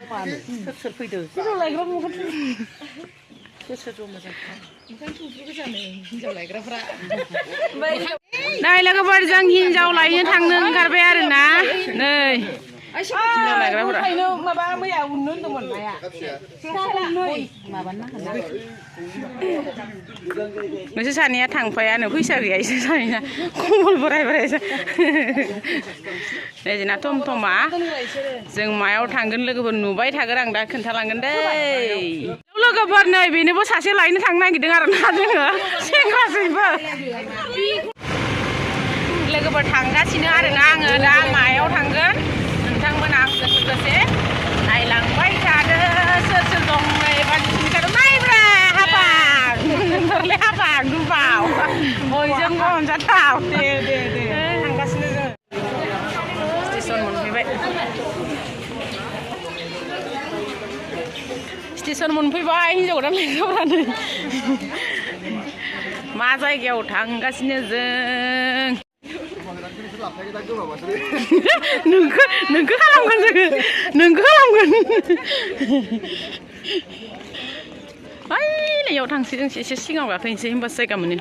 सोर सोर फैदों हिनजाव लायग्रा मोखां सोर सोर जमा जाखो मोखां थुफ्रुबो जानो हिनजाव लायग्राफ्रा नै लोगोफोर जों हिनजाव लायनो थांनो ओंखारबाय आरोना नै हिनजाव लायग्राफोरा माबा मैया उननो होनदोंमोन माया नोंसोर सानैया थांफायानो फैसा गैया इसोर सानैना कमल बोराय नै जोंना थम थमा जों मायाव थांगोन लोगोफोर नुबाय थागोन आं दा खोन्थालांगोन दै लोगोफोर नै बेनोबो सासे लायनो थांनो नागिरदों आरोना जोङो सेंग्रासैबो लोगोफोर थांगासिनो आरोना आङो दा मायाव थांगोन नोंथांमोना आंजों लोगोसे नायलांबाय थादो सोर सोर दं नै बाजिनिखाथ' नायब्रा हाबां नोंथारले हाबां दुबाव बयजों अनजाथाव दे थांगासिनो जों स्टेसन मोनफैबाय स्टेसन मोनफैबाय हिनजाव गोदान लायग्राफ्रा नै मा जायगायाव थांगासिनो जों नोंखौ खालामगोन जोङो नोंखौ खालामगोन बैयाव थांसै जों एसे सिगाङाव गाखोनोसै होमबासो जायगा मोनो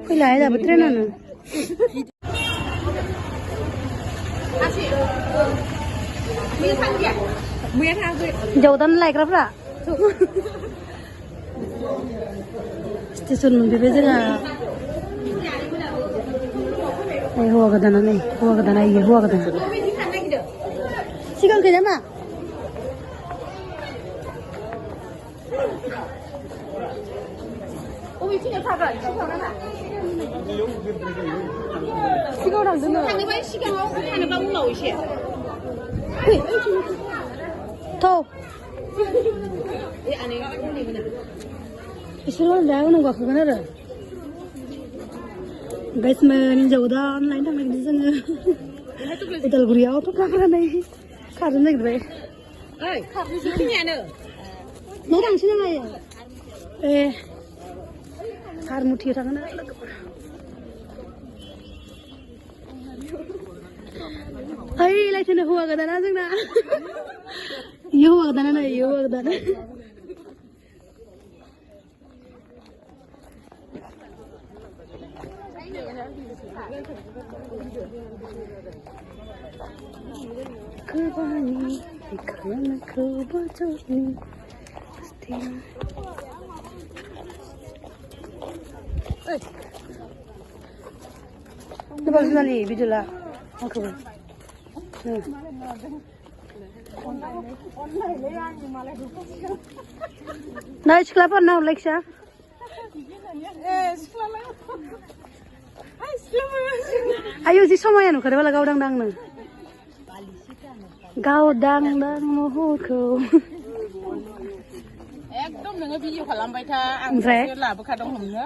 फैलाय दाबो ट्रेनानो जौदान लायग्राफ्रा स्टेसन मोनफैबाय जोंहा हौवा गोदाना नै हौवा गोदाना इयो हौवा गोदान सिगांखै नामा सिगाङाव थांदों थांनोबा सिगाङाव थांनोबा उनाव एसे इसोर दा उनाव गाखोगोन आरो गाइसमोन हिनजाव गोदान लायनो थांनायनि जोङो उदालगुरियाव थफ्लाफोरानै खारनो नागिरबाय न' थांसै नामा ए हारमुथियाव थाङो ना लोगोफोर ओइ लायथोनो हौवा गोदाना जोंना इयो हौवा गोदाना नै इयो हौवा गोदाना Kebani karena kebaconi pasti. Lepas ni video lah. Aku. Nah, sekolah apa nak leksa? Ayo si somaya nu kada bala gaudang dang nu. Gaudang dang mohoko. एकदम नोङो भिडिअ खालामबाय था आं लाबोखादों हमनो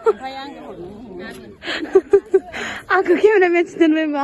ओमफ्राय आंखौ केमेरामेन दोनबाय मा